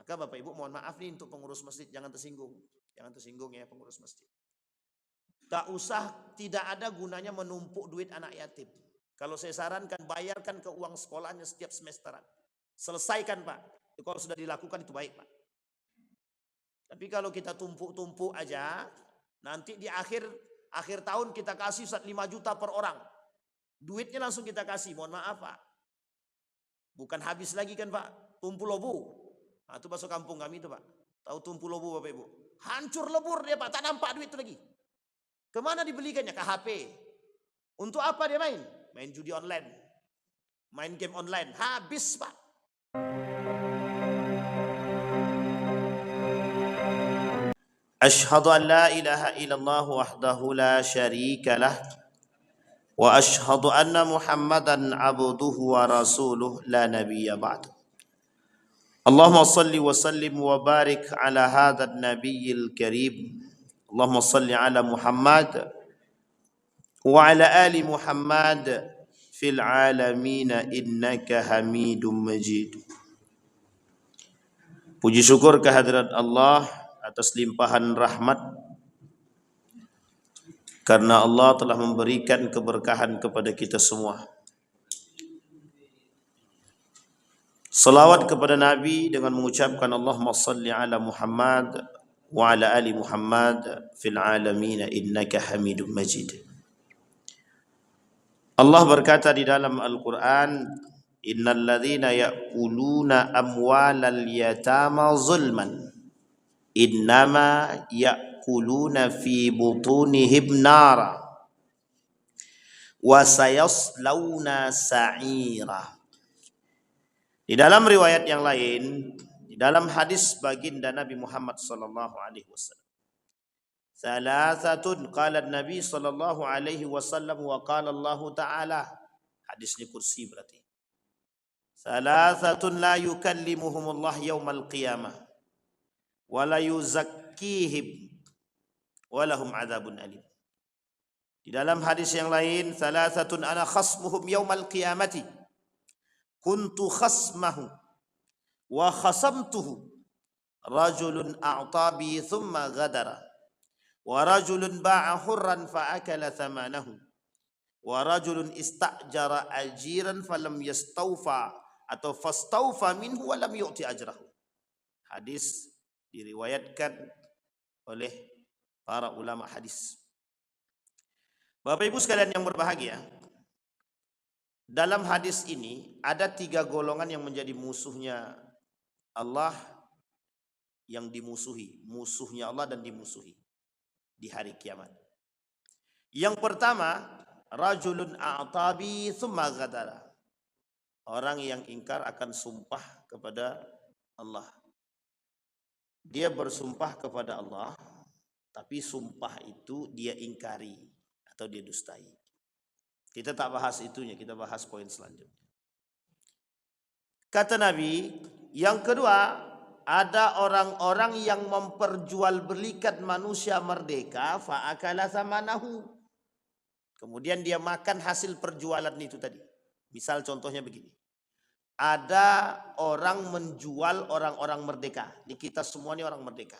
Maka Bapak Ibu mohon maaf nih untuk pengurus masjid, jangan tersinggung. Jangan tersinggung ya pengurus masjid. Tak usah, tidak ada gunanya menumpuk duit anak yatim. Kalau saya sarankan, bayarkan ke uang sekolahnya setiap semesteran. Selesaikan Pak. Kalau sudah dilakukan itu baik Pak. Tapi kalau kita tumpuk-tumpuk aja, nanti di akhir tahun kita kasih 5 juta per orang. Duitnya langsung kita kasih, mohon maaf Pak. Bukan habis lagi kan Pak. Tumpu lobu. Nah, itu bahasa kampung kami itu Pak. Tahu tumpu lobu Bapak Ibu? Hancur lebur dia Pak, tak nampak duit itu lagi. Kemana dibelikannya? Ke HP. Untuk apa dia main? Main judi online. Main game online. Habis Pak. Asyhadu an la ilaha illallah wahdahu la syarika lah. Wa asyhadu anna Muhammadan abduhu wa rasuluh la nabiyya ba'du. Allahumma salli wa sallim wa barik ala hadzal nabiyil karim. Allahumma salli ala Muhammad wa ala ali Muhammad fil alamin innaka Hamidum Majid. Puji syukur kehadirat Allah atas limpahan rahmat karena Allah telah memberikan keberkahan kepada kita semua. Salawat kepada Nabi dengan mengucapkan Allahumma salli ala Muhammad wa ala ali Muhammad fil alamin innaka Hamidum Majid. Allah berkata di dalam Al-Quran, innal ladzina ya'kuluna amwalal yatama zulman innama ya'kuluna fi butunihim nara wa sayaslawna sa'ira. Di dalam riwayat yang lain, di dalam hadis baginda Nabi Muhammad sallallahu alaihi wasallam, salasatun qala Nabi sallallahu alaihi wasallam wa qala Allah taala, hadisnya kursi berarti. Salasatun la yukallimuhumullah yaumal qiyamah wa la yuzakkihim wa lahum adzabun alim. Di dalam hadis yang lain, salasatun ana khasmuhum yaumal qiyamati kuntu khasmahu wa khasamtuhu rajulun a'ta bi thumma ghadara wa rajulun ba'a hurran fa akala thamanahu wa rajulun istajara ajiran falam yastawfa atau fastawfa minhu wa lam yu'ti ajrahu. Hadis diriwayatkan oleh para ulama hadis. Bapak Ibu sekalian yang berbahagia, dalam hadis ini ada 3 golongan yang menjadi musuhnya Allah, yang dimusuhi, musuhnya Allah dan dimusuhi di hari kiamat. Yang pertama, rajulun a'tabi thumma ghadara. Orang yang ingkar akan sumpah kepada Allah. Dia bersumpah kepada Allah, tapi sumpah itu dia ingkari atau dia dustai. Kita tak bahas itunya, kita bahas poin selanjutnya. Kata Nabi, yang kedua, ada orang-orang yang memperjualbelikan manusia merdeka, fa'akala thamanahu. Kemudian dia makan hasil perjualan itu tadi. Misal contohnya begini. Ada orang menjual orang-orang merdeka. Ini kita semua ini orang merdeka.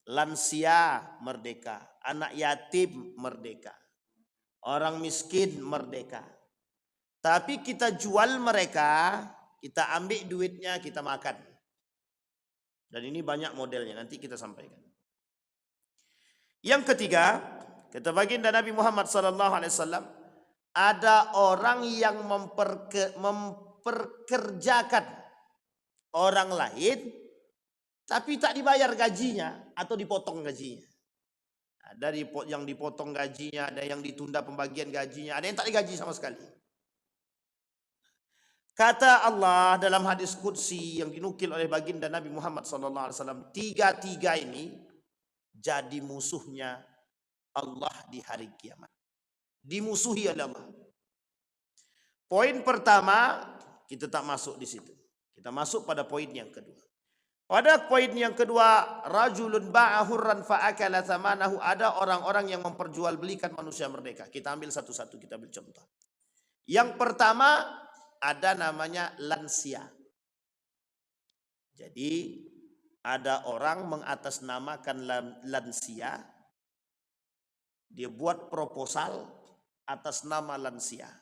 Lansia merdeka, anak yatim merdeka, orang miskin merdeka. Tapi kita jual mereka, kita ambil duitnya, kita makan. Dan ini banyak modelnya, nanti kita sampaikan. Yang ketiga, kata baginda Nabi Muhammad SAW, ada orang yang memperkerjakan orang lain, tapi tak dibayar gajinya atau dipotong gajinya. Ada yang dipotong gajinya, ada yang ditunda pembagian gajinya, ada yang tak digaji sama sekali. Kata Allah dalam hadis qudsi yang dinukil oleh baginda Nabi Muhammad SAW, 3 ini jadi musuhnya Allah di hari kiamat. Dimusuhi oleh Allah. Poin pertama, kita tak masuk di situ. Kita masuk pada poin yang kedua. Pada poin yang kedua, rajulun ba'a hurran fa'akala thamanahu, ada orang-orang yang memperjualbelikan manusia merdeka. Kita ambil satu-satu, kita ambil contoh. Yang pertama, ada namanya lansia. Jadi ada orang mengatasnamakan lansia, dia buat proposal atas nama lansia.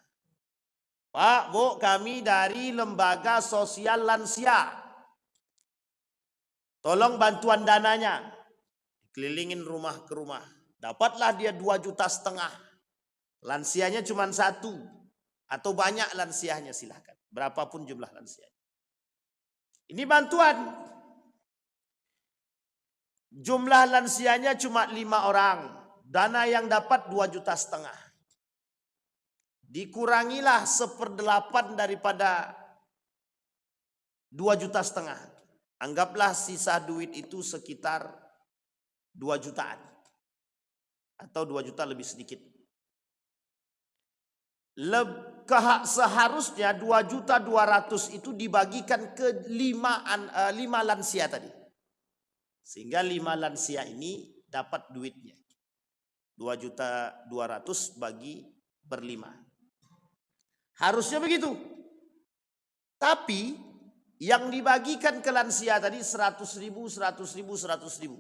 Pak, Bu, kami dari lembaga sosial lansia, tolong bantuan dananya. Kelilingin rumah ke rumah, dapatlah dia 2,5 juta. Lansianya cuma 1 atau banyak lansianya, silahkan, berapapun jumlah lansianya. Ini bantuan. Jumlah lansianya cuma 5 orang. Dana yang dapat 2,5 juta. Dikurangilah 1/8 daripada 2,5 juta. Anggaplah sisa duit itu sekitar 2 jutaan. Atau 2 juta lebih sedikit. Seharusnya 2.200.000 itu dibagikan ke 5 lansia tadi. Sehingga 5 lansia ini dapat duitnya. 2.200.000 bagi ber-5. Harusnya begitu. Tapi yang dibagikan ke lansia tadi 100.000, 100.000, 100.000.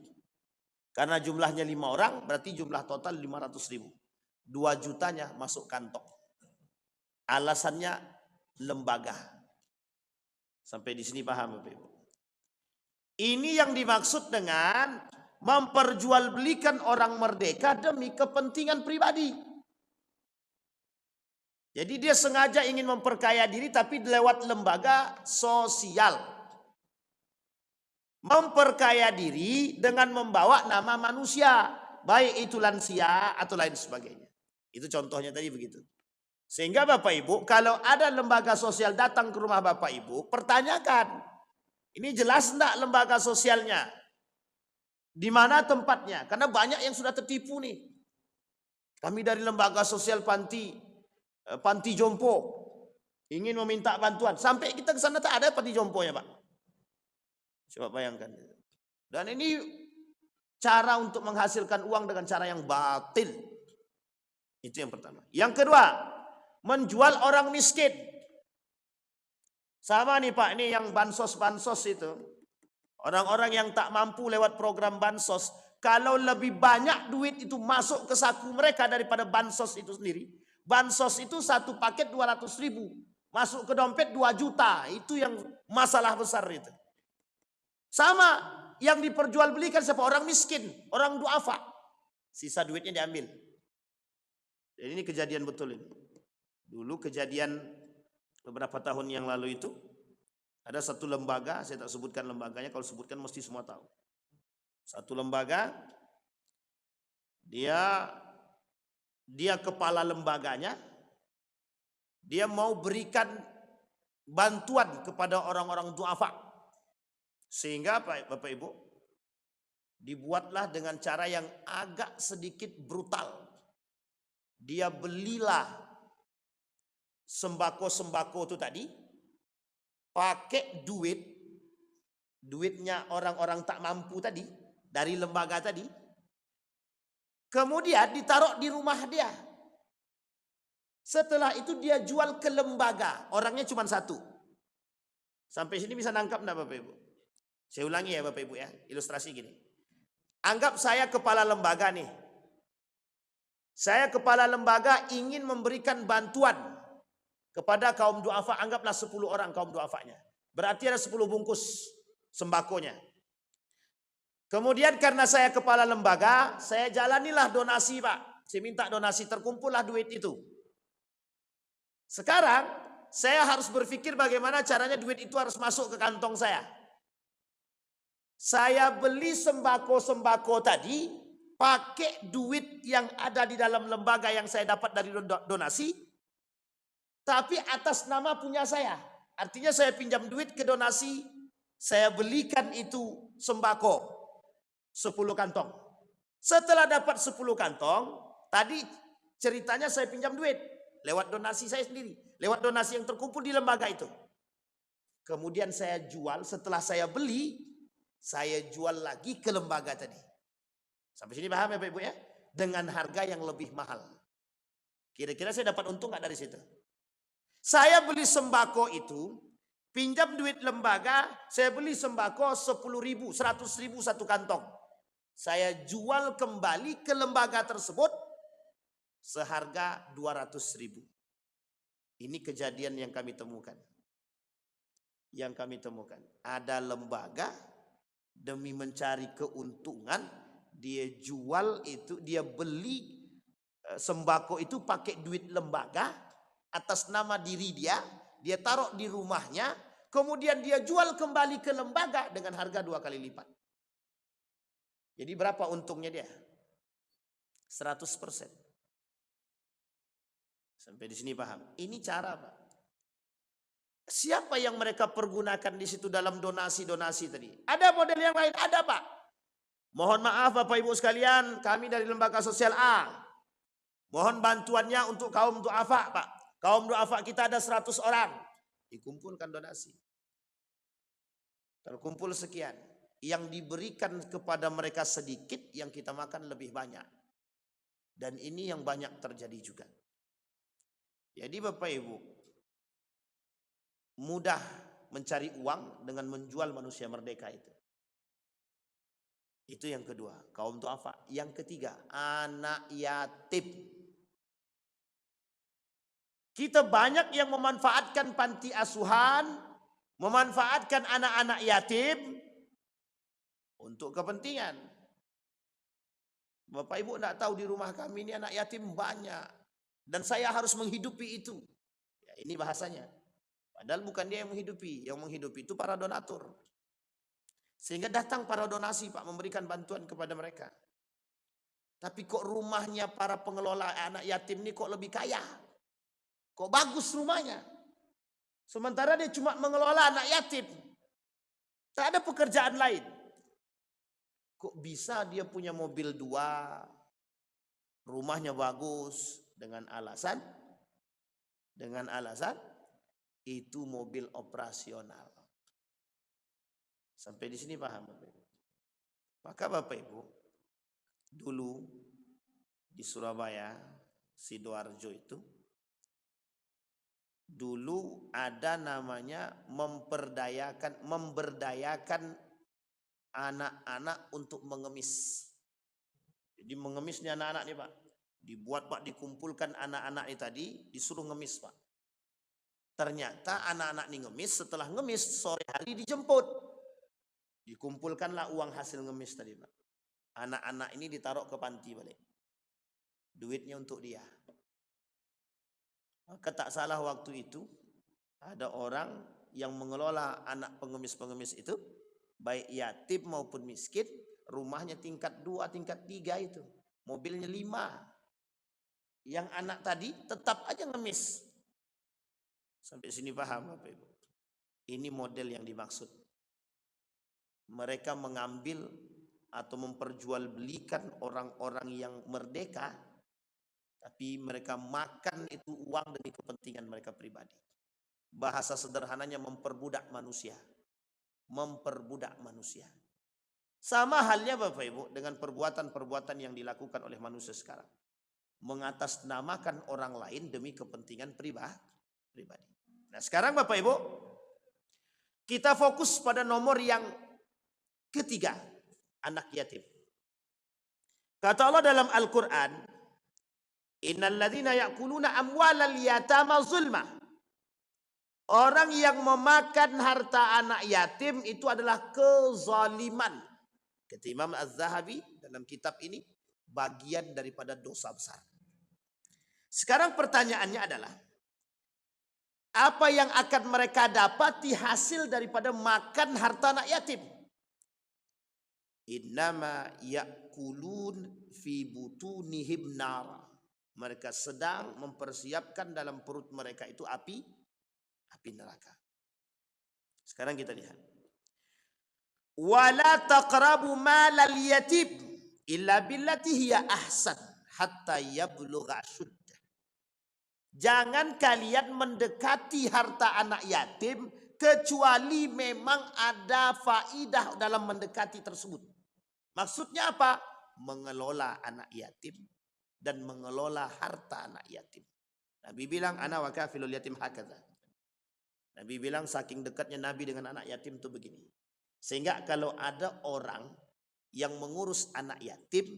Karena jumlahnya 5 orang, berarti jumlah total 500.000. 2 jutanya masuk kantong. Alasannya lembaga. Sampai di sini paham Bapak Ibu? Ini yang dimaksud dengan memperjualbelikan orang merdeka demi kepentingan pribadi. Jadi dia sengaja ingin memperkaya diri tapi lewat lembaga sosial. Memperkaya diri dengan membawa nama manusia, baik itu lansia atau lain sebagainya. Itu contohnya tadi begitu. Sehingga Bapak Ibu, kalau ada lembaga sosial datang ke rumah Bapak Ibu, pertanyakan, ini jelas enggak lembaga sosialnya? Di mana tempatnya? Karena banyak yang sudah tertipu nih. Kami dari lembaga sosial panti jompo ingin meminta bantuan. Sampai kita ke sana tak ada panti jomponya, Pak. Coba bayangkan. Dan ini cara untuk menghasilkan uang dengan cara yang batil. Itu yang pertama. Yang kedua, menjual orang miskin. Sama nih Pak, ini yang bansos-bansos itu. Orang-orang yang tak mampu lewat program bansos. Kalau lebih banyak duit itu masuk ke saku mereka daripada bansos itu sendiri. Bansos itu satu paket 200.000. Masuk ke dompet 2 juta. Itu yang masalah besar itu. Sama yang diperjualbelikan siapa? Orang miskin, orang duafa. Sisa duitnya diambil. Dan ini kejadian betul ini. Dulu kejadian beberapa tahun yang lalu itu ada satu lembaga, saya tak sebutkan lembaganya, kalau sebutkan mesti semua tahu. Satu lembaga, dia kepala lembaganya, dia mau berikan bantuan kepada orang-orang duafa. Sehingga Bapak Ibu, dibuatlah dengan cara yang agak sedikit brutal. Dia belilah sembako-sembako itu tadi, pakai duitnya orang-orang tak mampu tadi, dari lembaga tadi, kemudian ditaruh di rumah dia. Setelah itu dia jual ke lembaga, orangnya cuma 1. Sampai sini bisa nangkap enggak Bapak Ibu? Saya ulangi ya Bapak Ibu ya, ilustrasi gini. Anggap saya kepala lembaga nih. Saya kepala lembaga ingin memberikan bantuan kepada kaum duafa, anggaplah 10 orang kaum duafanya. Berarti ada 10 bungkus sembakonya. Kemudian karena saya kepala lembaga, saya jalanilah donasi Pak. Saya minta donasi, terkumpullah duit itu. Sekarang saya harus berpikir bagaimana caranya duit itu harus masuk ke kantong saya. Saya beli sembako-sembako tadi pakai duit yang ada di dalam lembaga yang saya dapat dari donasi, tapi atas nama punya saya. Artinya saya pinjam duit ke donasi, saya belikan itu sembako 10 kantong. Setelah dapat 10 kantong, tadi ceritanya saya pinjam duit lewat donasi saya sendiri, lewat donasi yang terkumpul di lembaga itu. Kemudian saya jual, setelah saya beli, saya jual lagi ke lembaga tadi. Sampai sini paham ya Bapak Ibu ya? Dengan harga yang lebih mahal. Kira-kira saya dapat untung nggak dari situ? Saya beli sembako itu, Pinjam duit lembaga, saya beli sembako 10.000, 100.000 satu kantong. Saya jual kembali ke lembaga tersebut seharga 200.000. Ini kejadian yang kami temukan. Ada lembaga demi mencari keuntungan, dia jual itu, dia beli sembako itu pakai duit lembaga atas nama diri dia taruh di rumahnya, kemudian dia jual kembali ke lembaga dengan harga 2 kali lipat. Jadi berapa untungnya dia? 100%. Sampai di sini paham? Ini cara, Pak. Siapa yang mereka pergunakan di situ dalam donasi-donasi tadi? Ada model yang lain? Ada, Pak. Mohon maaf Bapak Ibu sekalian, kami dari Lembaga Sosial A. Mohon bantuannya untuk kaum duafa, Pak. Kaum duafa kita ada 100 orang. Dikumpulkan donasi. Terkumpul sekian. Yang diberikan kepada mereka sedikit, yang kita makan lebih banyak. Dan ini yang banyak terjadi juga. Jadi Bapak Ibu, mudah mencari uang dengan menjual manusia merdeka itu. Itu yang kedua, kaum duafa. Yang ketiga, anak yatim. Kita banyak yang memanfaatkan panti asuhan, memanfaatkan anak-anak yatim untuk kepentingan. Bapak Ibu tidak tahu di rumah kami ini anak yatim banyak. Dan saya harus menghidupi itu. Ya, ini bahasanya. Padahal bukan dia yang menghidupi. Yang menghidupi itu para donatur. Sehingga datang para donasi, Pak, memberikan bantuan kepada mereka. Tapi kok rumahnya para pengelola anak yatim ini kok lebih kaya? Kok bagus rumahnya? Sementara dia cuma mengelola anak yatim. Tak ada pekerjaan lain. Kok bisa dia punya mobil 2, rumahnya bagus, dengan alasan itu mobil operasional. Sampai di sini paham Bapak Ibu? Maka Bapak Ibu, dulu di Surabaya, Sidoarjo itu, dulu ada namanya memberdayakan anak-anak untuk mengemis. Jadi mengemis nih anak-anak nih Pak. Dibuat Pak, dikumpulkan anak-anak ini tadi, disuruh ngemis Pak. Ternyata anak-anak ini ngemis, setelah ngemis sore hari dijemput. Dikumpulkanlah uang hasil ngemis tadi Pak. Anak-anak ini ditaruh ke panti balik. Duitnya untuk dia. Maka tak salah waktu itu ada orang yang mengelola anak pengemis-pengemis itu, baik yatim maupun miskin, rumahnya tingkat 2, tingkat 3 itu. Mobilnya 5. Yang anak tadi tetap aja ngemis. Sampai sini paham Bapak Ibu? Ini model yang dimaksud. Mereka mengambil atau memperjualbelikan orang-orang yang merdeka, tapi mereka makan itu uang demi kepentingan mereka pribadi. Bahasa sederhananya memperbudak manusia. Memperbudak manusia. Sama halnya Bapak Ibu dengan perbuatan-perbuatan yang dilakukan oleh manusia sekarang. Mengatasnamakan orang lain demi kepentingan pribadi. Nah sekarang Bapak Ibu, kita fokus pada nomor yang ketiga, anak yatim. Kata Allah dalam Al-Quran, innal ladzina ya'kuluna amwalal yatama zulma. Orang yang memakan harta anak yatim itu adalah kezaliman. Kata Imam Az-Zahabi dalam kitab ini, bagian daripada dosa besar. Sekarang pertanyaannya adalah, apa yang akan mereka dapati hasil daripada makan harta anak yatim? Innama ya'kulun fi butunihim nara. Mereka sedang mempersiapkan dalam perut mereka itu api neraka. Sekarang kita lihat. Wala taqrabu malal yatim illa billati hiya ahsan hatta yablugha ashuddah. Jangan kalian mendekati harta anak yatim kecuali memang ada faidah dalam mendekati tersebut. Maksudnya apa? Mengelola anak yatim dan mengelola harta anak yatim. Nabi bilang ana wa kafilul yatim hakadha. Nabi bilang saking dekatnya Nabi dengan anak yatim itu begini. Sehingga kalau ada orang yang mengurus anak yatim,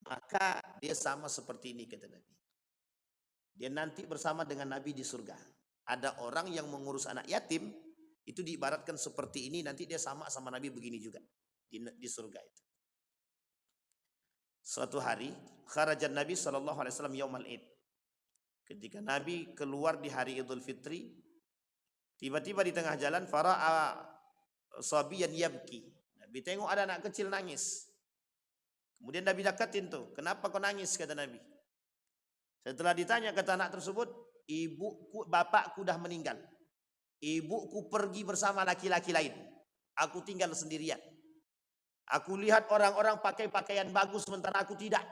maka dia sama seperti ini kata Nabi. Dia nanti bersama dengan Nabi di surga. Ada orang yang mengurus anak yatim, itu diibaratkan seperti ini, nanti dia sama Nabi begini juga di surga itu. Suatu hari, kharajan Nabi SAW yaumal id. Ketika Nabi keluar di hari Idul Fitri, tiba-tiba di tengah jalan fara'a sabiyan yabki. Nabi tengok ada anak kecil nangis. Kemudian Nabi dekatin tuh, kenapa kau nangis kata Nabi. Setelah ditanya kata anak tersebut, bapakku dah meninggal. Ibuku pergi bersama laki-laki lain. Aku tinggal sendirian. Aku lihat orang-orang pakai pakaian bagus sementara aku tidak.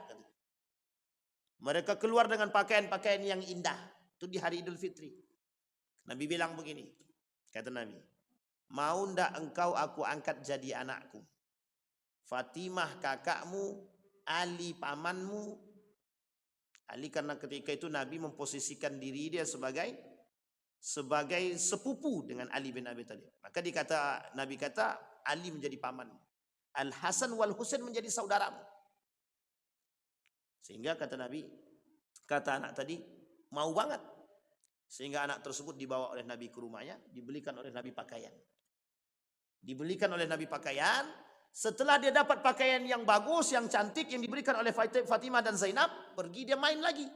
Mereka keluar dengan pakaian-pakaian yang indah. Itu di hari Idul Fitri. Nabi bilang begini. Kata Nabi. Mau ndak engkau aku angkat jadi anakku? Fatimah kakakmu, Ali pamanmu. Ali karena ketika itu Nabi memposisikan diri dia sebagai sepupu dengan Ali bin Abi Thalib. Maka Nabi kata Ali menjadi pamanmu. Al-Hasan wal Husain menjadi saudaramu. Sehingga kata Nabi, kata anak tadi, mau banget. Sehingga anak tersebut dibawa oleh Nabi ke rumahnya, dibelikan oleh Nabi pakaian. Dibelikan oleh Nabi pakaian, setelah dia dapat pakaian yang bagus, yang cantik, yang diberikan oleh Fatimah dan Zainab, pergi dia main lagi.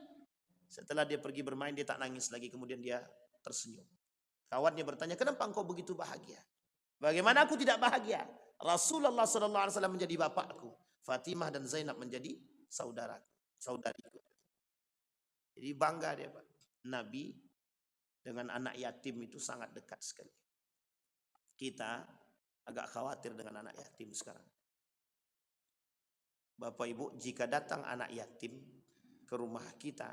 Setelah dia pergi bermain, dia tak nangis lagi, kemudian dia tersenyum. Kawannya bertanya, kenapa engkau begitu bahagia? Bagaimana aku tidak bahagia? Rasulullah SAW menjadi bapakku, Fatimah dan Zainab menjadi saudariku. Jadi bangga dia Pak. Nabi dengan anak yatim itu sangat dekat sekali. Kita agak khawatir dengan anak yatim sekarang. Bapak Ibu, jika datang anak yatim ke rumah kita,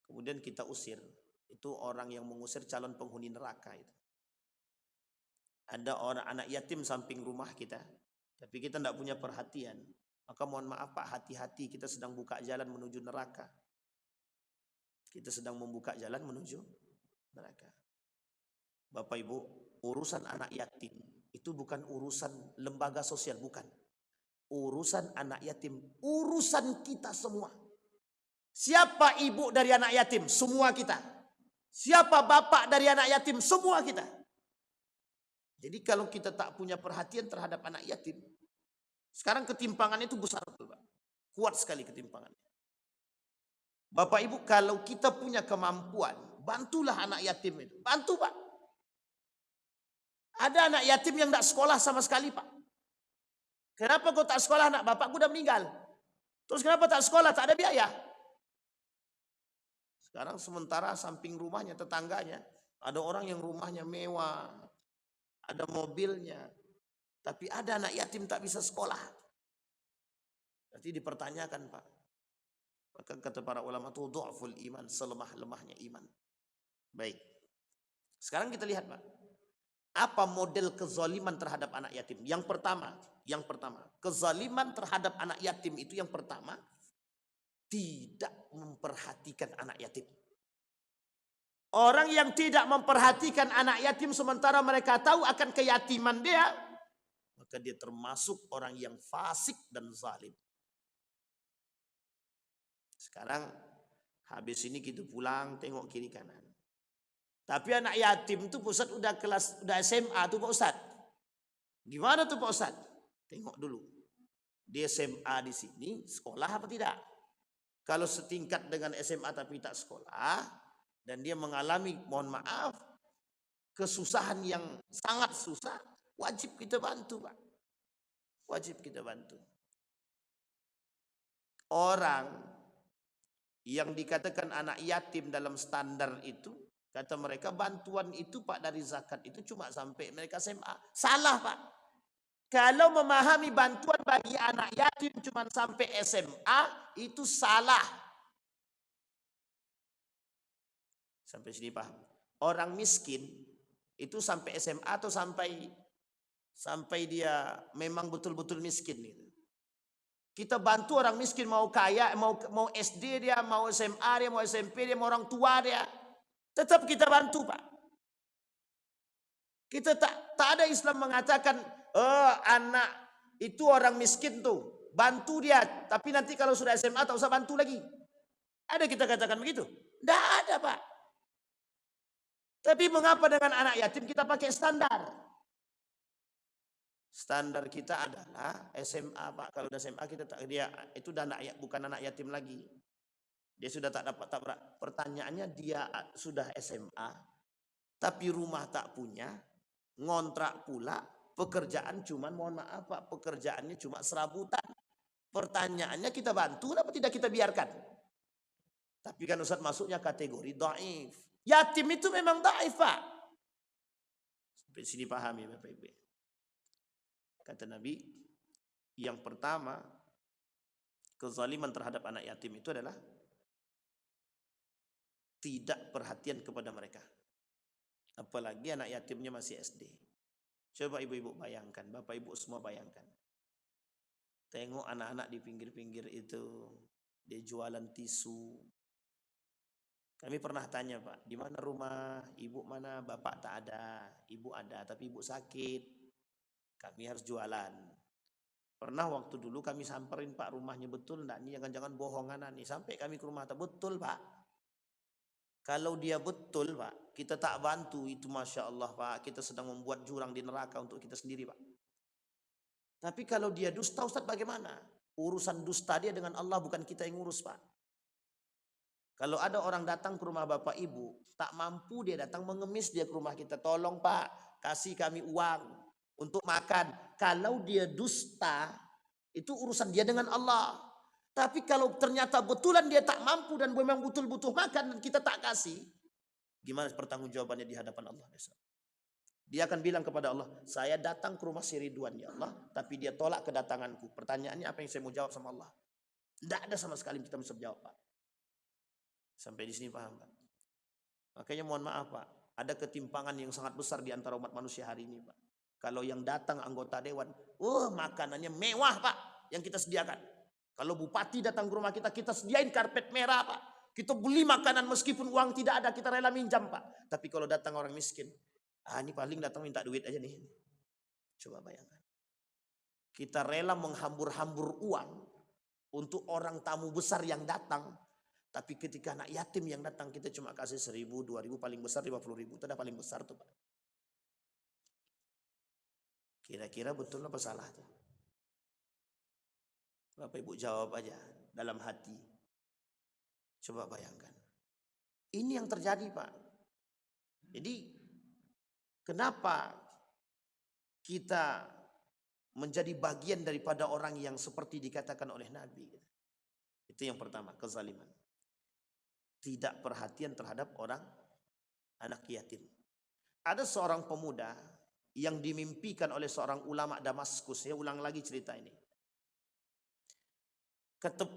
kemudian kita usir, itu orang yang mengusir calon penghuni neraka itu. Ada orang anak yatim samping rumah kita, tapi kita tidak punya perhatian. Maka mohon maaf Pak, hati-hati, kita sedang buka jalan menuju neraka. Kita sedang membuka jalan menuju neraka. Bapak Ibu, urusan anak yatim itu bukan urusan lembaga sosial, bukan. Urusan anak yatim, urusan kita semua. Siapa ibu dari anak yatim? Semua kita. Siapa bapak dari anak yatim? Semua kita. Jadi kalau kita tak punya perhatian terhadap anak yatim, sekarang ketimpangan itu besar, Pak. Kuat sekali ketimpangannya. Bapak Ibu, kalau kita punya kemampuan, bantulah anak yatim itu. Bantu Pak. Ada anak yatim yang tidak sekolah sama sekali Pak. Kenapa kau tak sekolah? Anak bapakku udah meninggal. Terus kenapa tak sekolah? Tak ada biaya. Sekarang sementara samping rumahnya, tetangganya, ada orang yang rumahnya mewah, ada mobilnya, tapi ada anak yatim tak bisa sekolah. Berarti dipertanyakan Pak. Maka kata para ulama itu du'ful iman, selemah-lemahnya iman. Baik. Sekarang kita lihat Pak. Apa model kezaliman terhadap anak yatim? Yang pertama, kezaliman terhadap anak yatim itu yang pertama, tidak memperhatikan anak yatim. Orang yang tidak memperhatikan anak yatim sementara mereka tahu akan keyatiman dia, maka dia termasuk orang yang fasik dan zalim. Sekarang habis ini kita pulang tengok kiri kanan. Tapi anak yatim itu Pak Ustadz udah SMA tuh Pak Ustadz. Gimana tuh Pak Ustadz? Tengok dulu. Dia SMA di sini, sekolah apa tidak? Kalau setingkat dengan SMA tapi tak sekolah, dan dia mengalami, mohon maaf, kesusahan yang sangat susah, wajib kita bantu Pak. Wajib kita bantu. Orang yang dikatakan anak yatim dalam standar itu, kata mereka bantuan itu Pak dari zakat itu cuma sampai mereka SMA. Salah Pak. Kalau memahami bantuan bagi anak yatim cuma sampai SMA, itu salah. Sampai sini paham. Orang miskin itu sampai SMA atau sampai dia memang betul-betul miskin gitu. Kita bantu orang miskin, mau kaya, mau SD dia, mau SMA dia, mau SMP dia, mau orang tua dia, tetap kita bantu Pak. Kita tak ada Islam mengatakan, oh anak itu orang miskin tuh, bantu dia. Tapi nanti kalau sudah SMA tak usah bantu lagi. Ada kita katakan begitu? Tidak ada Pak. Tapi mengapa dengan anak yatim kita pakai standar? Standar kita adalah SMA Pak. Kalau udah SMA kita tak, dia itu udah bukan anak yatim lagi. Dia sudah tak dapat pertanyaannya, dia sudah SMA tapi rumah tak punya, ngontrak pula, pekerjaan cuman mohon maaf Pak, pekerjaannya cuma serabutan. Pertanyaannya kita bantu apa tidak kita biarkan? Tapi kan Ustaz masuknya kategori dhaif. Yatim itu memang dhaif Pak. Sampai sini pahami Bapak Ibu. Kata Nabi, yang pertama, kezaliman terhadap anak yatim itu adalah tidak perhatian kepada mereka. Apalagi anak yatimnya masih SD. Coba ibu-ibu bayangkan, bapak ibu semua bayangkan. Tengok anak-anak di pinggir-pinggir itu, dia jualan tisu. Kami pernah tanya Pak, di mana rumah ibu, mana bapak tak ada, ibu ada tapi ibu sakit. Kami harus jualan. Pernah waktu dulu kami samperin Pak, rumahnya betul enggak nih, jangan-jangan bohongan nih. Sampai kami ke rumah, tak betul Pak. Kalau dia betul Pak, kita tak bantu itu, Masya Allah Pak, kita sedang membuat jurang di neraka untuk kita sendiri Pak. Tapi kalau dia dusta Ustaz bagaimana? Urusan dusta dia dengan Allah, bukan kita yang ngurus Pak. Kalau ada orang datang ke rumah bapak ibu, tak mampu dia datang mengemis dia ke rumah kita, tolong Pak, kasih kami uang untuk makan. Kalau dia dusta, itu urusan dia dengan Allah. Tapi kalau ternyata betulan dia tak mampu dan memang betul butuh makan dan kita tak kasih, gimana pertanggungjawabannya di hadapan Allah besok? Dia akan bilang kepada Allah, saya datang ke rumah si Ridwan ya Allah, tapi dia tolak kedatanganku. Pertanyaannya apa yang saya mau jawab sama Allah? Tidak ada sama sekali kita bisa jawab Pak. Sampai di sini paham Pak? Makanya mohon maaf Pak, ada ketimpangan yang sangat besar di antara umat manusia hari ini Pak. Kalau yang datang anggota dewan, makanannya mewah Pak yang kita sediakan. Kalau bupati datang ke rumah kita, kita sediain karpet merah Pak. Kita beli makanan meskipun uang tidak ada, kita rela minjam Pak. Tapi kalau datang orang miskin, ini paling datang minta duit aja nih. Coba bayangkan. Kita rela menghambur-hambur uang untuk orang tamu besar yang datang. Tapi ketika anak yatim yang datang, kita cuma kasih 1.000, 2.000, paling besar 50.000. Itu udah paling besar tuh Pak. Kira-kira betul apa salah tuh? Bapak Ibu jawab aja dalam hati. Coba bayangkan. Ini yang terjadi Pak. Jadi kenapa kita menjadi bagian daripada orang yang seperti dikatakan oleh Nabi? Itu yang pertama, kezaliman. Tidak perhatian terhadap orang anak yatim. Ada seorang pemuda yang dimimpikan oleh seorang ulama Damaskus. Saya ulang lagi cerita ini. Kata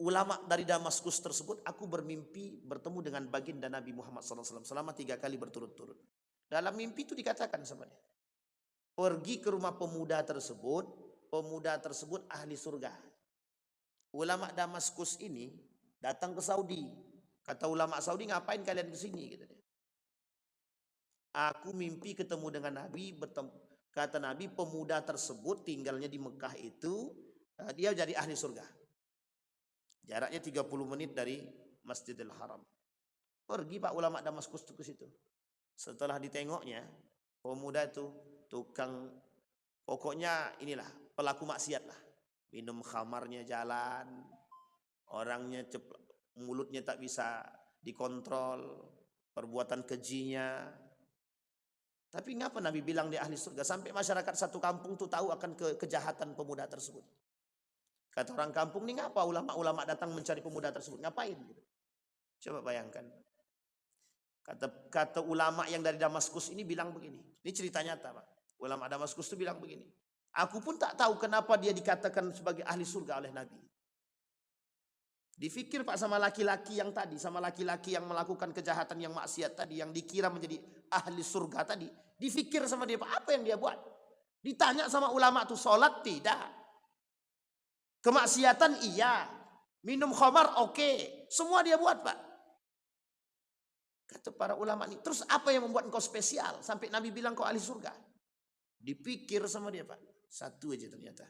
ulama dari Damaskus tersebut, aku bermimpi bertemu dengan baginda Nabi Muhammad SAW selama 3 kali berturut-turut. Dalam mimpi itu dikatakan sama dia, pergi ke rumah pemuda tersebut ahli surga. Ulama Damaskus ini datang ke Saudi. Kata ulama Saudi, ngapain kalian ke sini? Kata dia. Aku mimpi ketemu dengan Nabi, kata Nabi, pemuda tersebut tinggalnya di Mekah itu, dia jadi ahli surga. Jaraknya 30 menit dari Masjidil Haram. Pergi Pak ulama Damaskus itu ke situ. Setelah ditengoknya, pemuda itu tukang, pokoknya inilah pelaku maksiat lah. Minum khamarnya jalan, orangnya mulutnya tak bisa dikontrol, perbuatan kejinya. Tapi ngapa Nabi bilang dia ahli surga? Sampai masyarakat satu kampung tuh tahu akan kejahatan pemuda tersebut. Kata orang kampung, ini ngapa ulama-ulama datang mencari pemuda tersebut? Ngapain? Coba bayangkan. Kata ulama yang dari Damaskus ini bilang begini. Ini cerita nyata Pak. Ulama Damaskus itu bilang begini. Aku pun tak tahu kenapa dia dikatakan sebagai ahli surga oleh Nabi. Difikir Pak sama laki-laki yang tadi, sama laki-laki yang melakukan kejahatan yang maksiat tadi, yang dikira menjadi ahli surga tadi. Difikir sama dia Pak, apa yang dia buat? Ditanya sama ulama tuh, sholat tidak. Kemaksiatan iya. Minum khamar oke. Semua dia buat Pak. Kata para ulama ini, terus apa yang membuat engkau spesial sampai Nabi bilang kau ahli surga? Dipikir sama dia, Pak. Satu aja ternyata.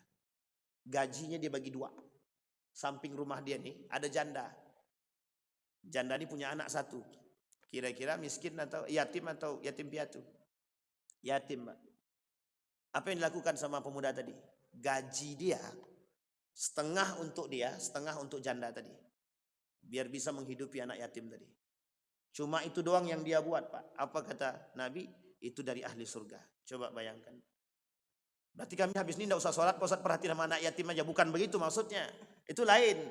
Gajinya dia bagi dua. Samping rumah dia nih ada janda. Janda ini punya anak satu. Kira-kira miskin atau yatim piatu? Yatim, Pak. Apa yang dilakukan sama pemuda tadi? Gaji dia setengah untuk dia, setengah untuk janda tadi. Biar bisa menghidupi anak yatim tadi. Cuma itu doang yang dia buat, Pak. Apa kata Nabi? Itu dari ahli surga. Coba bayangkan. Berarti kami habis ini tidak usah sholat, Pak Ustaz perhatiin sama anak yatim aja. Bukan begitu maksudnya. Itu lain.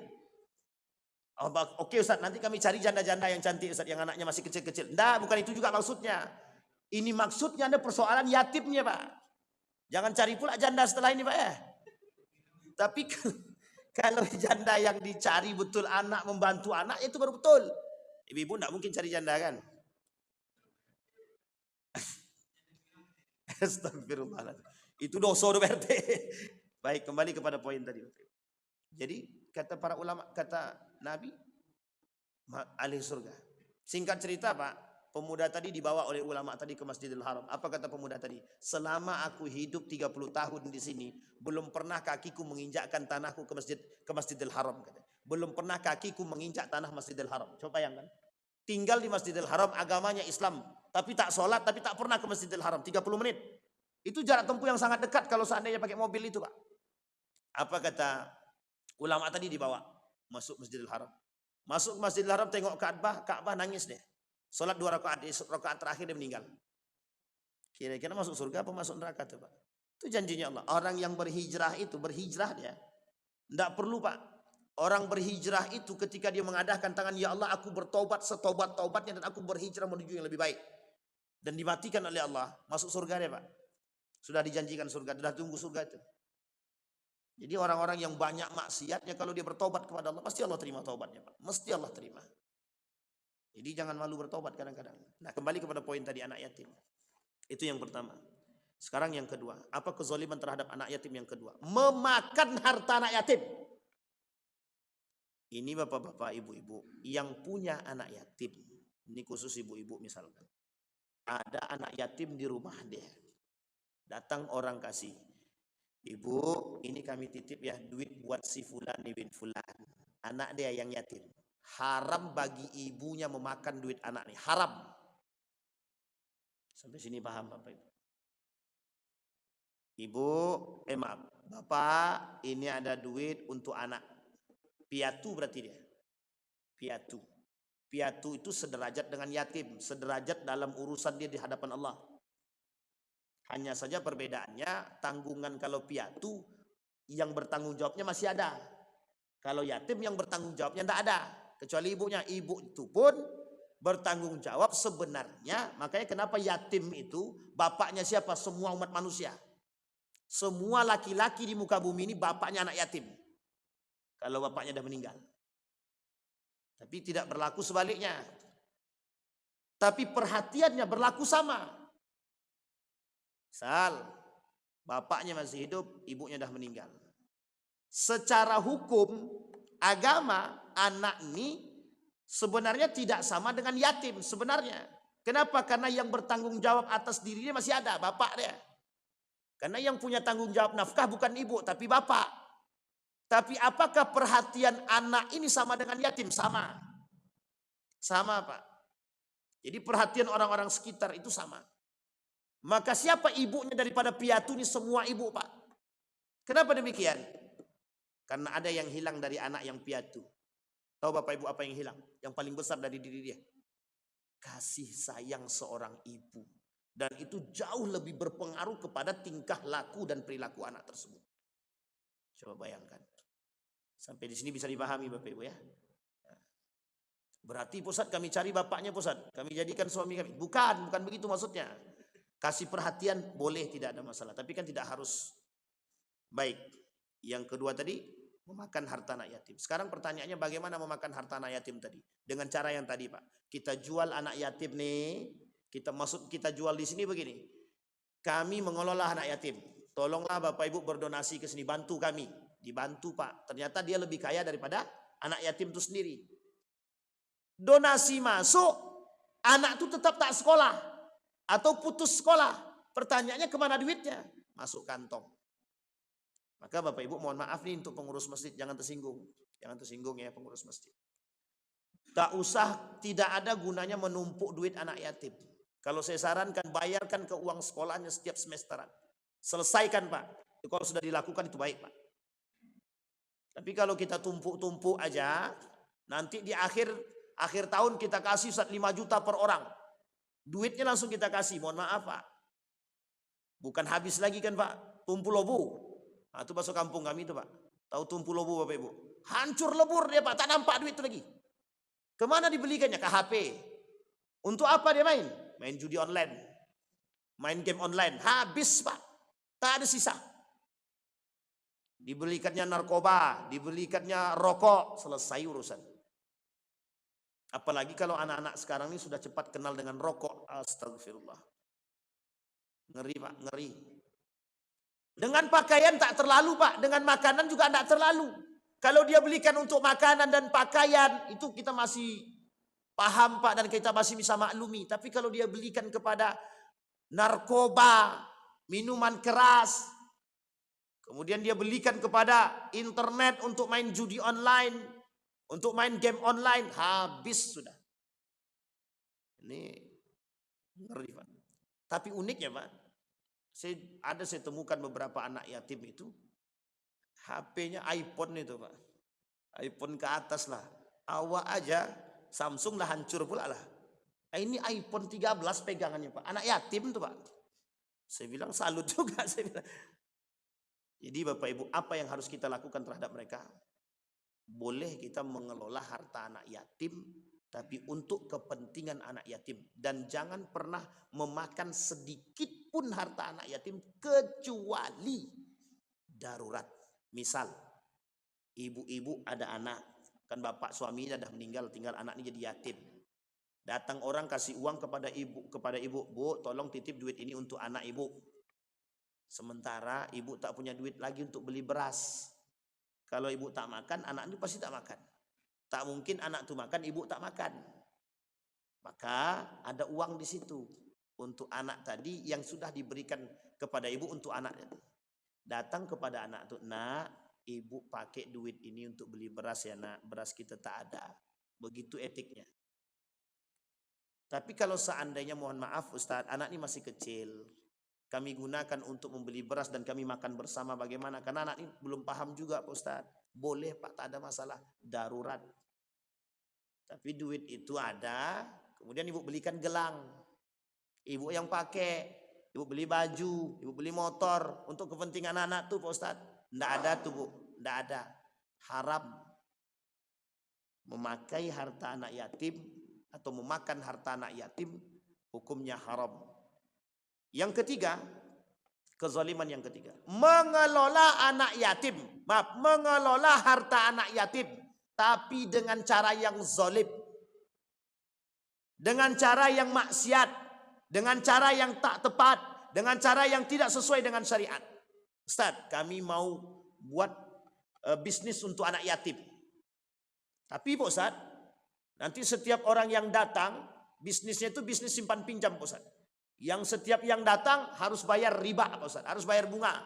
Oh, oke Ustaz, nanti kami cari janda-janda yang cantik Ustaz, yang anaknya masih kecil-kecil. Tidak, bukan itu juga maksudnya. Ini maksudnya ada persoalan yatimnya, Pak. Jangan cari pula janda setelah ini, Pak ya. Tapi kalau janda yang dicari betul anak, membantu anak, itu baru betul. Ibu-ibu tidak mungkin cari janda kan? Astagfirullahaladzim. Itu dosa PRT. Baik, kembali kepada poin tadi. Jadi kata para ulama, kata Nabi, ahli surga. Singkat cerita, Pak, pemuda tadi dibawa oleh ulama tadi ke Masjidil Haram. Apa kata pemuda tadi? Selama aku hidup 30 tahun di sini, belum pernah kakiku menginjakkan tanahku ke Masjidil Haram. Belum pernah kakiku menginjak tanah Masjidil Haram. Coba bayangkan. Tinggal di Masjidil Haram, agamanya Islam, tapi tak sholat, tapi tak pernah ke Masjidil Haram. 30 menit. Itu jarak tempuh yang sangat dekat kalau seandainya pakai mobil itu, Pak. Apa kata ulama tadi? Dibawa masuk Masjidil Haram. Masuk Masjidil Haram, tengok Ka'bah nangis deh. Sholat 2 rakaat, rakaat terakhir dia meninggal. Kira-kira masuk surga apa masuk neraka tuh, Pak? Itu janjinya Allah. Orang yang berhijrah itu, berhijrah dia. Tidak perlu, Pak. Orang berhijrah itu ketika dia mengadahkan tangan, ya Allah aku bertobat setobat-tobatnya dan aku berhijrah menuju yang lebih baik. Dan dimatikan oleh Allah, masuk surga dia, Pak. Sudah dijanjikan surga, sudah tunggu surga itu. Jadi orang-orang yang banyak maksiatnya kalau dia bertobat kepada Allah, pasti Allah terima taubatnya, Pak. Mesti Allah terima. Jadi jangan malu bertobat kadang-kadang. Nah, kembali kepada poin tadi anak yatim. Itu yang pertama. Sekarang yang kedua, apa kezaliman terhadap anak yatim yang kedua? Memakan harta anak yatim. Ini bapak-bapak, ibu-ibu yang punya anak yatim. Ini khusus ibu-ibu misalkan. Ada anak yatim di rumah dia. Datang orang kasih. Ibu, ini kami titip ya duit buat si fulan bin fulan. Anak dia yang yatim. Haram bagi ibunya memakan duit anak ini. Haram. Sampai sini paham Bapak Ibu? Ibu, maaf. Bapak, ini ada duit untuk anak. Piatu berarti dia. Piatu. Piatu itu sederajat dengan yatim. Sederajat dalam urusan dia di hadapan Allah. Hanya saja perbedaannya, tanggungan kalau piatu yang bertanggung jawabnya masih ada. Kalau yatim yang bertanggung jawabnya tidak ada. Kecuali ibunya. Ibu itu pun bertanggung jawab sebenarnya. Makanya kenapa yatim itu bapaknya siapa? Semua umat manusia. Semua laki-laki di muka bumi ini bapaknya anak yatim. Kalau bapaknya sudah meninggal. Tapi tidak berlaku sebaliknya. Tapi perhatiannya berlaku sama. Misal, bapaknya masih hidup, ibunya sudah meninggal. Secara hukum, agama, anak ini sebenarnya tidak sama dengan yatim sebenarnya. Kenapa? Karena yang bertanggung jawab atas dirinya masih ada, bapak dia. Karena yang punya tanggung jawab nafkah bukan ibu, tapi bapak. Tapi apakah perhatian anak ini sama dengan yatim? Sama. Sama, Pak. Jadi perhatian orang-orang sekitar itu sama. Maka siapa ibunya daripada piatu ini? Semua ibu, Pak. Kenapa demikian? Karena ada yang hilang dari anak yang piatu. Tahu Bapak Ibu apa yang hilang? Yang paling besar dari diri dia. Kasih sayang seorang ibu. Dan itu jauh lebih berpengaruh kepada tingkah laku dan perilaku anak tersebut. Coba bayangkan. Sampai di sini bisa dipahami Bapak Ibu ya. Berarti Pusat kami cari bapaknya Pusat. Kami jadikan suami kami. Bukan begitu maksudnya. Kasih perhatian boleh, tidak ada masalah. Tapi kan tidak harus. Baik. Yang kedua tadi, memakan harta anak yatim. Sekarang pertanyaannya bagaimana memakan harta anak yatim tadi? Dengan cara yang tadi Pak. Kita jual anak yatim nih. Kita jual di sini begini. Kami mengelola anak yatim. Tolonglah Bapak Ibu berdonasi ke sini. Bantu kami. Dibantu Pak. Ternyata dia lebih kaya daripada anak yatim itu sendiri. Donasi masuk. Anak tuh tetap tak sekolah atau putus sekolah. Pertanyaannya kemana duitnya? Masuk kantong. Maka Bapak Ibu mohon maaf nih untuk pengurus masjid, jangan tersinggung. Jangan tersinggung ya pengurus masjid. Tak usah, tidak ada gunanya menumpuk duit anak yatim. Kalau saya sarankan, bayarkan ke uang sekolahnya setiap semesteran. Selesaikan Pak. Kalau sudah dilakukan itu baik Pak. Tapi kalau kita tumpuk-tumpuk aja, nanti di akhir tahun kita kasih 5 juta per orang. Duitnya langsung kita kasih, mohon maaf Pak. Bukan habis lagi kan Pak, tumpu lobu. Nah, itu bahasa kampung kami itu Pak. Tahu tumpu lobu Bapak Ibu? Hancur lebur dia Pak, tak nampak duit itu lagi. Kemana dibelikannya? Ke HP. Untuk apa dia main? Main judi online. Main game online. Habis Pak. Tak ada sisa. Dibelikannya narkoba, dibelikannya rokok, selesai urusan. Apalagi kalau anak-anak sekarang ini sudah cepat kenal dengan rokok. Astagfirullah. Ngeri Pak, ngeri. Dengan pakaian tak terlalu Pak, dengan makanan juga tak terlalu. Kalau dia belikan untuk makanan dan pakaian, itu kita masih paham Pak dan kita masih bisa maklumi. Tapi kalau dia belikan kepada narkoba, minuman keras, kemudian dia belikan kepada internet untuk main judi online, untuk main game online, habis sudah. Ini ngeri Pak. Tapi uniknya Pak, saya temukan beberapa anak yatim itu, HP-nya iPhone itu Pak. iPhone ke atas lah. Awak aja, Samsung lah hancur pula lah. Ini iPhone 13 pegangannya Pak. Anak yatim tuh Pak. Saya bilang salut juga. Saya bilang. Jadi Bapak Ibu, apa yang harus kita lakukan terhadap mereka? Boleh kita mengelola harta anak yatim, tapi untuk kepentingan anak yatim. Dan jangan pernah memakan sedikit pun harta anak yatim kecuali darurat. Misal, ibu-ibu ada anak, kan bapak suaminya sudah meninggal, tinggal anak ini jadi yatim. Datang orang kasih uang kepada ibu, Bu, tolong titip duit ini untuk anak ibu. Sementara ibu tak punya duit lagi untuk beli beras. Kalau ibu tak makan, anak ini pasti tak makan. Tak mungkin anak itu makan, ibu tak makan. Maka ada uang di situ untuk anak tadi yang sudah diberikan kepada ibu untuk anak. Datang kepada anak itu, nak, ibu pakai duit ini untuk beli beras ya nak, beras kita tak ada. Begitu etiknya. Tapi kalau seandainya mohon maaf Ustadz, anak ini masih kecil, kami gunakan untuk membeli beras dan kami makan bersama bagaimana? Karena anak ini belum paham juga Pak Ustadz. Boleh Pak, tak ada masalah, darurat. Tapi duit itu ada, kemudian ibu belikan gelang. Ibu yang pakai. Ibu beli baju, ibu beli motor untuk kepentingan anak tuh Pak Ustadz. Tidak ada tuh Bu, tidak ada. Haram memakai harta anak yatim atau memakan harta anak yatim, hukumnya haram. Yang ketiga, kezaliman yang ketiga, mengelola anak yatim, mengelola harta anak yatim, tapi dengan cara yang zalim, dengan cara yang maksiat, dengan cara yang tak tepat, dengan cara yang tidak sesuai dengan syariat. Ustaz, kami mau buat bisnis untuk anak yatim. Tapi Pak Ustaz, nanti setiap orang yang datang, bisnisnya itu bisnis simpan pinjam Pak Ustaz. Yang setiap yang datang harus bayar riba Pak Ustaz, harus bayar bunga.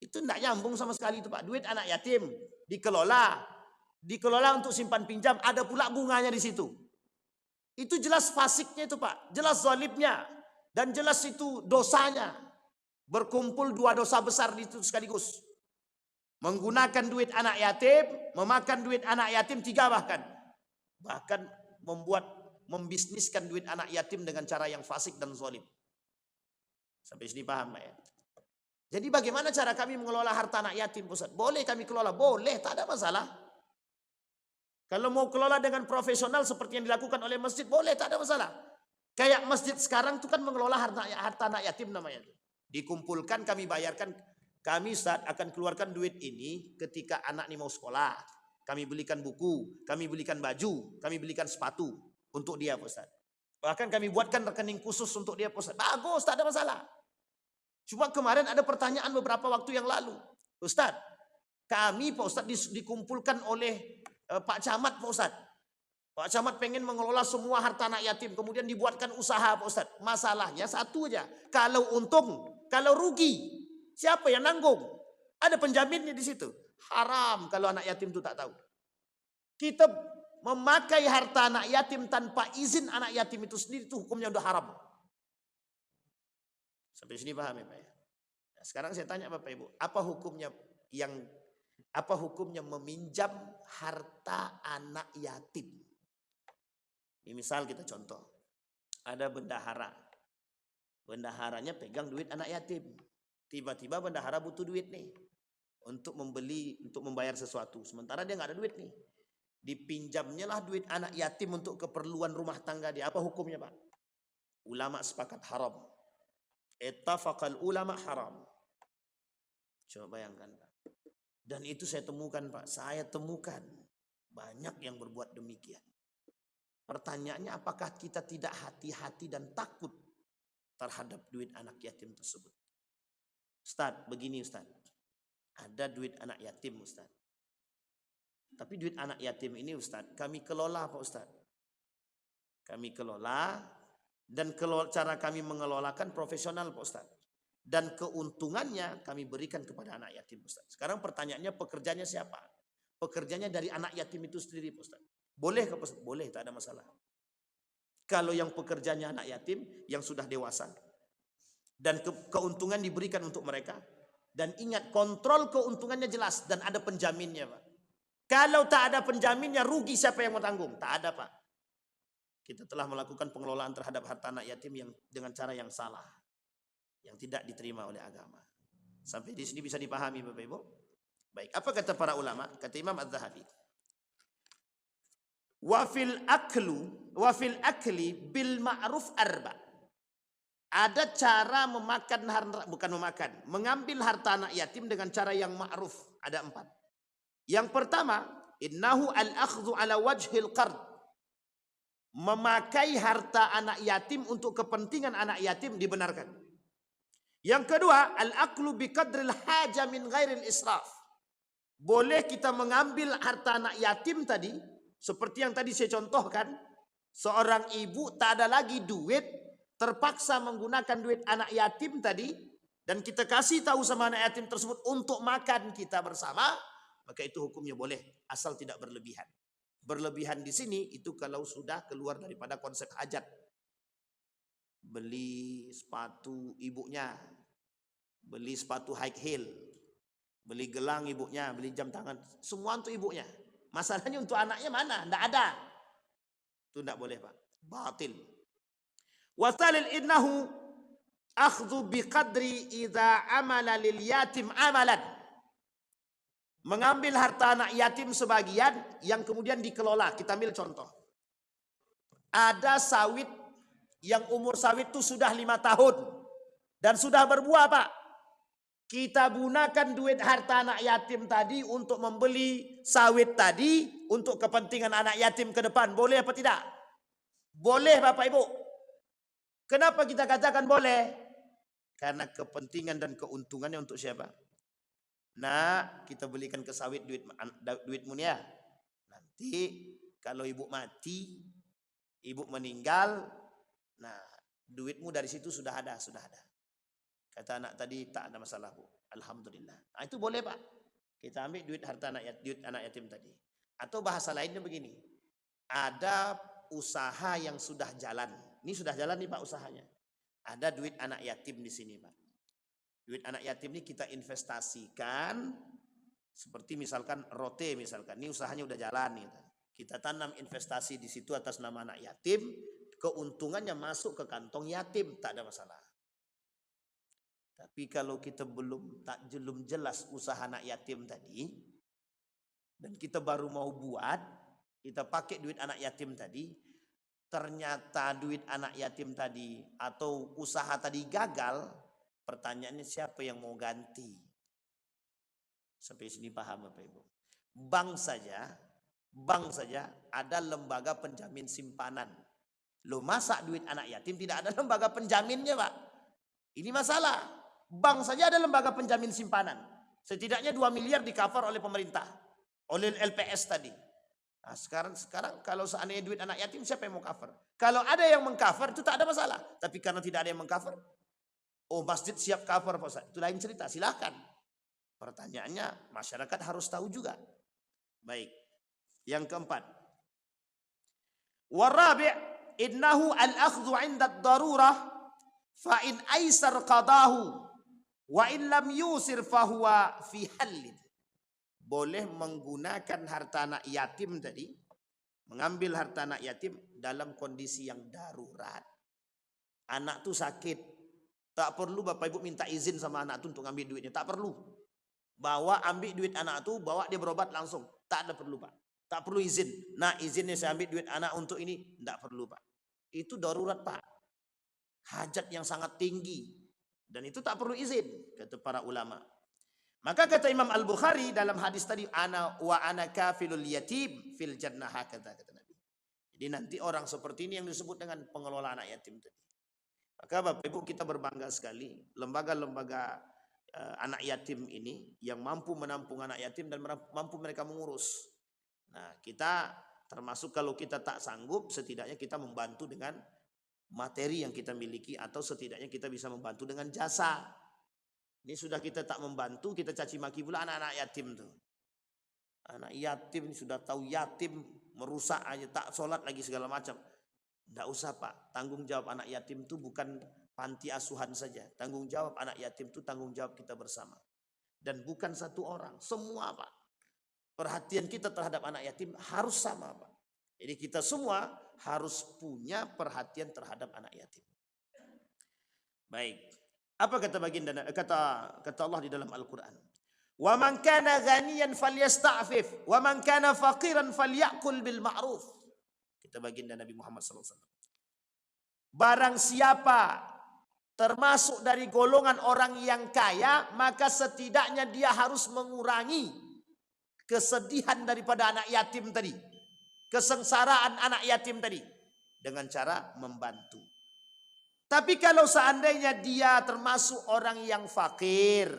Itu tidak nyambung sama sekali itu Pak. Duit anak yatim dikelola untuk simpan pinjam, ada pula bunganya di situ. Itu jelas fasiknya itu Pak, jelas zalimnya, dan jelas itu dosanya. Berkumpul dua dosa besar di itu sekaligus. Menggunakan duit anak yatim, memakan duit anak yatim, 3 bahkan. Bahkan membisniskan duit anak yatim dengan cara yang fasik dan zalim. Sampai sini paham Pak ya? Jadi bagaimana cara kami mengelola harta anak yatim Ustaz? Boleh kami kelola, boleh, tak ada masalah. Kalau mau kelola dengan profesional seperti yang dilakukan oleh masjid, boleh, tak ada masalah. Kayak masjid sekarang itu kan mengelola harta anak yatim namanya. Dikumpulkan, kami bayarkan, kami Ustaz akan keluarkan duit ini ketika anak ini mau sekolah. Kami belikan buku, kami belikan baju, kami belikan sepatu untuk dia Ustaz. Bahkan kami buatkan rekening khusus untuk dia Ustaz. Bagus, tak ada masalah. Cuma kemarin ada pertanyaan beberapa waktu yang lalu. Ustaz, kami Pak Ustaz dikumpulkan oleh Pak Camat Pak Ustaz. Pak Camat pengen mengelola semua harta anak yatim, kemudian dibuatkan usaha Pak Ustaz. Masalahnya satu aja, kalau untung, kalau rugi, siapa yang nanggung? Ada penjaminnya di situ. Haram kalau anak yatim itu tak tahu. Kita memakai harta anak yatim tanpa izin anak yatim itu sendiri, itu hukumnya udah haram. Sampai sini paham ya Pak ya? Nah, sekarang saya tanya Bapak Ibu, apa hukumnya meminjam harta anak yatim? Ini misal kita contoh, ada bendahara. Bendaharanya pegang duit anak yatim. Tiba-tiba bendahara butuh duit nih untuk membayar sesuatu. Sementara dia nggak ada duit nih. Dipinjamnya lah duit anak yatim untuk keperluan rumah tangga dia. Apa hukumnya Pak? Ulama sepakat haram. Ittafaqal ulama haram. Coba bayangkan Pak. Dan itu saya temukan Pak. Saya temukan banyak yang berbuat demikian. Pertanyaannya, apakah kita tidak hati-hati dan takut terhadap duit anak yatim tersebut? Ustaz, begini Ustaz. Ada duit anak yatim Ustaz. Tapi duit anak yatim ini Ustaz, kami kelola Pak Ustaz. Kami kelola, dan cara kami mengelolakan profesional Pak Ustaz. Dan keuntungannya kami berikan kepada anak yatim Ustaz. Sekarang pertanyaannya, pekerjanya siapa? Pekerjanya dari anak yatim itu sendiri Pak Ustaz. Boleh ke Pak Ustaz? Boleh, tak ada masalah. Kalau yang pekerjanya anak yatim yang sudah dewasa dan keuntungan diberikan untuk mereka, dan ingat, kontrol keuntungannya jelas dan ada penjaminnya Pak. Kalau tak ada penjaminnya, rugi siapa yang mau tanggung? Tak ada Pak. Kita telah melakukan pengelolaan terhadap harta anak yatim yang dengan cara yang salah, yang tidak diterima oleh agama. Sampai di sini bisa dipahami Bapak Ibu? Baik, apa kata para ulama? Kata Imam Az-Zahabi, wa fil akli bil ma'ruf arba. Ada cara mengambil harta anak yatim dengan cara yang ma'ruf. Ada 4. Yang pertama, innahu al-akhdhu ala wajhil qard. Memakai harta anak yatim untuk kepentingan anak yatim dibenarkan. Yang kedua, al-aklu biqadril haja min ghairil israf. Boleh kita mengambil harta anak yatim tadi, seperti yang tadi saya contohkan, seorang ibu tak ada lagi duit, terpaksa menggunakan duit anak yatim tadi, dan kita kasih tahu sama anak yatim tersebut untuk makan kita bersama, maka itu hukumnya boleh, asal tidak berlebihan. Berlebihan di sini itu kalau sudah keluar daripada konsep hajat. Beli sepatu ibunya, beli sepatu high heel, beli gelang ibunya, beli jam tangan, semua untuk ibunya. Masalahnya untuk anaknya mana? Tidak ada. Itu tidak boleh Pak. Batil. Wasalil innahu akhdhu biqadri idza amala lil yatim amalan. Mengambil harta anak yatim sebagian yang kemudian dikelola. Kita ambil contoh. Ada sawit yang umur sawit itu sudah 5 tahun. Dan sudah berbuah Pak. Kita gunakan duit harta anak yatim tadi untuk membeli sawit tadi untuk kepentingan anak yatim ke depan. Boleh apa tidak? Boleh Bapak Ibu. Kenapa kita katakan boleh? Karena kepentingan dan keuntungannya untuk siapa? Nah, kita belikan ke sawit duitmu ya. Nanti kalau ibu mati, ibu meninggal, nah duitmu dari situ sudah ada. Kata anak tadi, tak ada masalah Bu. Alhamdulillah. Nah, itu boleh Pak. Kita ambil duit anak yatim tadi. Atau bahasa lainnya begini. Ada usaha yang sudah jalan. Ini sudah jalan nih Pak usahanya. Ada duit anak yatim di sini Pak. Duit anak yatim ini kita investasikan. Seperti misalkan rote misalkan. Ini usahanya udah jalan nih. Kita tanam investasi di situ atas nama anak yatim. Keuntungannya masuk ke kantong yatim. Tak ada masalah. Tapi kalau kita belum jelas usaha anak yatim tadi, dan kita baru mau buat, kita pakai duit anak yatim tadi, ternyata duit anak yatim tadi atau usaha tadi gagal, pertanyaannya siapa yang mau ganti? Sampai sini paham Bapak Ibu? Bank saja ada lembaga penjamin simpanan. Loh masa duit anak yatim tidak ada lembaga penjaminnya Pak? Ini masalah. Bank saja ada lembaga penjamin simpanan. Setidaknya 2 miliar di cover oleh pemerintah. Oleh LPS tadi. Nah, sekarang kalau seandainya duit anak yatim, siapa yang mau cover? Kalau ada yang mengcover itu tak ada masalah. Tapi karena tidak ada yang mengcover, oh masjid siap cover Pak Ustaz, itu lain cerita, silahkan. Pertanyaannya masyarakat harus tahu juga. Baik. Yang keempat. Warabi' innahu al-akhdhu 'inda ad-darurah fa in aisar qadahu wa in lam yusir fahuwa fi halid. Boleh menggunakan harta anak yatim tadi, mengambil harta anak yatim dalam kondisi yang darurat. Anak tuh sakit, tak perlu Bapak Ibu minta izin sama anak tuh untuk ngambil duitnya, tak perlu. Bawa ambil duit anak tuh, bawa dia berobat langsung, tak ada perlu Pak. Tak perlu izin. Nah izinnya saya ambil duit anak untuk ini, tak perlu Pak. Itu darurat Pak. Hajat yang sangat tinggi. Dan itu tak perlu izin, kata para ulama. Maka kata Imam Al-Bukhari dalam hadis tadi, ana kafilul yatim fil jannah, kata Nabi. Jadi nanti orang seperti ini yang disebut dengan pengelola anak yatim tadi. Maka Bapak Ibu kita berbangga sekali lembaga-lembaga anak yatim ini yang mampu menampung anak yatim dan mampu mereka mengurus. Nah, kita termasuk kalau kita tak sanggup, setidaknya kita membantu dengan materi yang kita miliki atau setidaknya kita bisa membantu dengan jasa. Ini sudah kita tak membantu, kita caci maki pula anak-anak yatim tuh. Anak yatim sudah tahu yatim merusak aja, tak sholat lagi segala macam. Tidak usah Pak, tanggung jawab anak yatim itu bukan panti asuhan saja. Tanggung jawab anak yatim itu tanggung jawab kita bersama. Dan bukan satu orang, semua Pak. Perhatian kita terhadap anak yatim harus sama Pak. Jadi kita semua harus punya perhatian terhadap anak yatim. Baik. Apa kata baginda kata Allah di dalam Al-Qur'an? Wa man kana ghaniyan falyasta'fif wa man kana faqiran falyakul bil ma'ruf. Kita baginda Nabi Muhammad SAW. Barang siapa termasuk dari golongan orang yang kaya, maka setidaknya dia harus mengurangi kesedihan daripada anak yatim tadi, kesengsaraan anak yatim tadi dengan cara membantu. Tapi kalau seandainya dia termasuk orang yang fakir,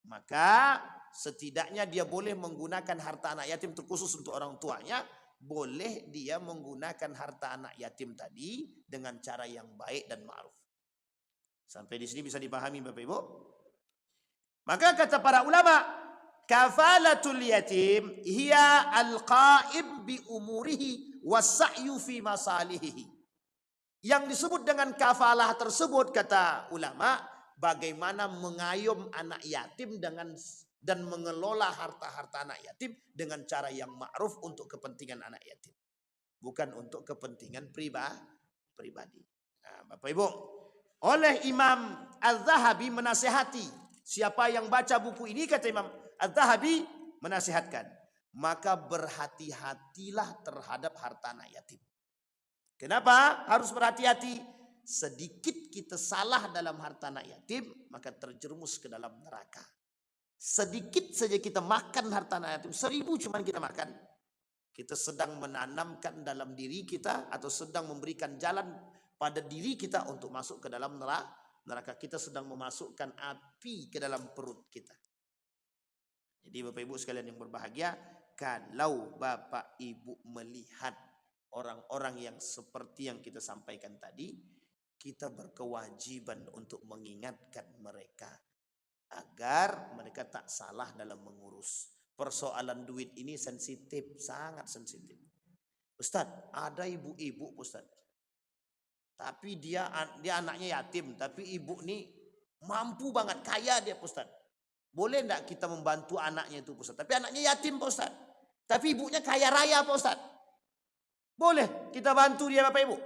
maka setidaknya dia boleh menggunakan harta anak yatim terkhusus untuk orang tuanya, boleh dia menggunakan harta anak yatim tadi dengan cara yang baik dan ma'ruf. Sampai di sini bisa dipahami Bapak Ibu? Maka kata para ulama, kafalatul yatim hiya al-qa'ib bi umurihi was-sa'yu fi masalihi. Yang disebut dengan kafalah tersebut kata ulama, bagaimana mengayom anak yatim dan mengelola harta-harta anak yatim dengan cara yang ma'ruf untuk kepentingan anak yatim. Bukan untuk kepentingan pribadi. Nah, Bapak Ibu, oleh Imam Az-Zahabi menasihati, siapa yang baca buku ini kata Imam Az-Zahabi menasihatkan, maka berhati-hatilah terhadap harta anak yatim. Kenapa harus berhati-hati? Sedikit kita salah dalam harta anak yatim, maka terjerumus ke dalam neraka. Sedikit saja kita makan harta anak yatim, 1000 cuma kita makan, kita sedang menanamkan dalam diri kita atau sedang memberikan jalan pada diri kita untuk masuk ke dalam neraka. Kita sedang memasukkan api ke dalam perut kita. Jadi Bapak Ibu sekalian yang berbahagia, kalau Bapak Ibu melihat orang-orang yang seperti yang kita sampaikan tadi, kita berkewajiban untuk mengingatkan mereka agar mereka tak salah dalam mengurus. Persoalan duit ini sensitif, sangat sensitif. Ustadz, ada ibu-ibu Ustadz, tapi dia anaknya yatim, tapi ibu ini mampu banget, kaya dia Ustadz. Boleh enggak kita membantu anaknya itu Ustadz? Tapi anaknya yatim Ustadz, tapi ibunya kaya raya Ustadz. Boleh kita bantu dia Bapak Ibu.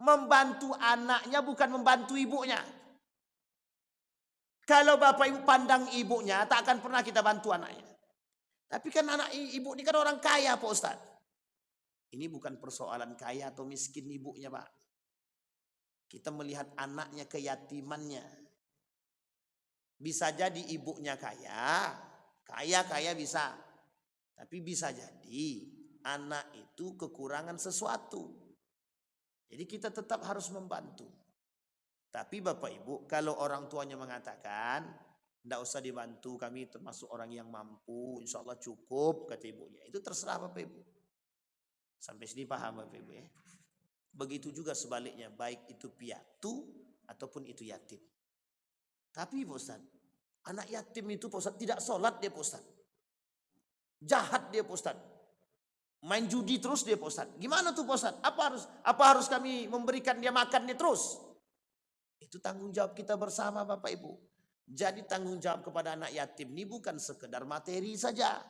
Membantu anaknya bukan membantu ibunya. Kalau Bapak Ibu pandang ibunya, tak akan pernah kita bantu anaknya. Tapi kan anak ibu ini kan orang kaya Pak Ustaz. Ini bukan persoalan kaya atau miskin ibunya Pak. Kita melihat anaknya, keyatimannya. Bisa jadi ibunya kaya bisa. Tapi bisa jadi anak itu kekurangan sesuatu. Jadi kita tetap harus membantu. Tapi Bapak Ibu, kalau orang tuanya mengatakan, Tidak usah dibantu, kami termasuk orang yang mampu, insya Allah cukup, kata ibunya. Itu terserah Bapak Ibu. Sampai sini paham Bapak Ibu ya. Begitu juga sebaliknya, baik itu piatu ataupun itu yatim. Tapi Pak Ustaz, anak yatim itu Pak Ustaz tidak sholat dia Pak Ustaz. Jahat dia Pak Ustaz. Main judi terus dia Pak Ustaz. Gimana tuh Pak Ustaz? Apa harus kami memberikan dia makan dia terus? Itu tanggung jawab kita bersama Bapak Ibu. Jadi tanggung jawab kepada anak yatim ini bukan sekedar materi saja.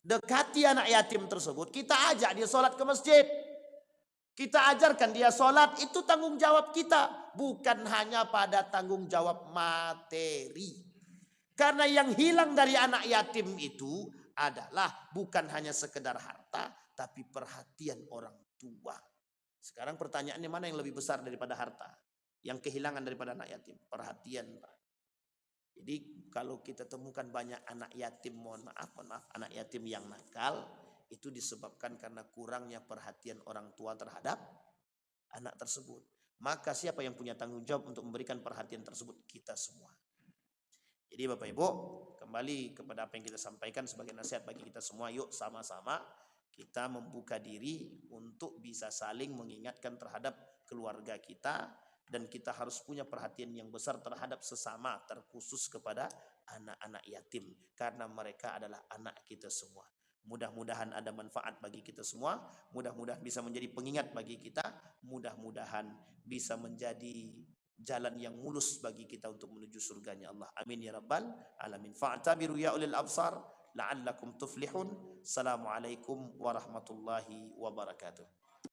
Dekati anak yatim tersebut, kita ajak dia sholat ke masjid. Kita ajarkan dia sholat, itu tanggung jawab kita. Bukan hanya pada tanggung jawab materi. Karena yang hilang dari anak yatim itu adalah bukan hanya sekedar harta, tapi perhatian orang tua. Sekarang pertanyaannya, mana yang lebih besar daripada harta? Yang kehilangan daripada anak yatim? Perhatian, Pak. Jadi kalau kita temukan banyak anak yatim, mohon maaf, anak yatim yang nakal, itu disebabkan karena kurangnya perhatian orang tua terhadap anak tersebut. Maka siapa yang punya tanggung jawab untuk memberikan perhatian tersebut? Kita semua. Jadi Bapak Ibu, kembali kepada apa yang kita sampaikan sebagai nasihat bagi kita semua, yuk sama-sama kita membuka diri untuk bisa saling mengingatkan terhadap keluarga kita. Dan kita harus punya perhatian yang besar terhadap sesama, terkhusus kepada anak-anak yatim. Karena mereka adalah anak kita semua. Mudah-mudahan ada manfaat bagi kita semua. Mudah-mudahan bisa menjadi pengingat bagi kita. Mudah-mudahan bisa menjadi jalan yang mulus bagi kita untuk menuju surganya Allah. Amin ya rabbal alamin. Fa'tabiru ya ulil absar la'allakum tuflihun. Assalamualaikum warahmatullahi wabarakatuh.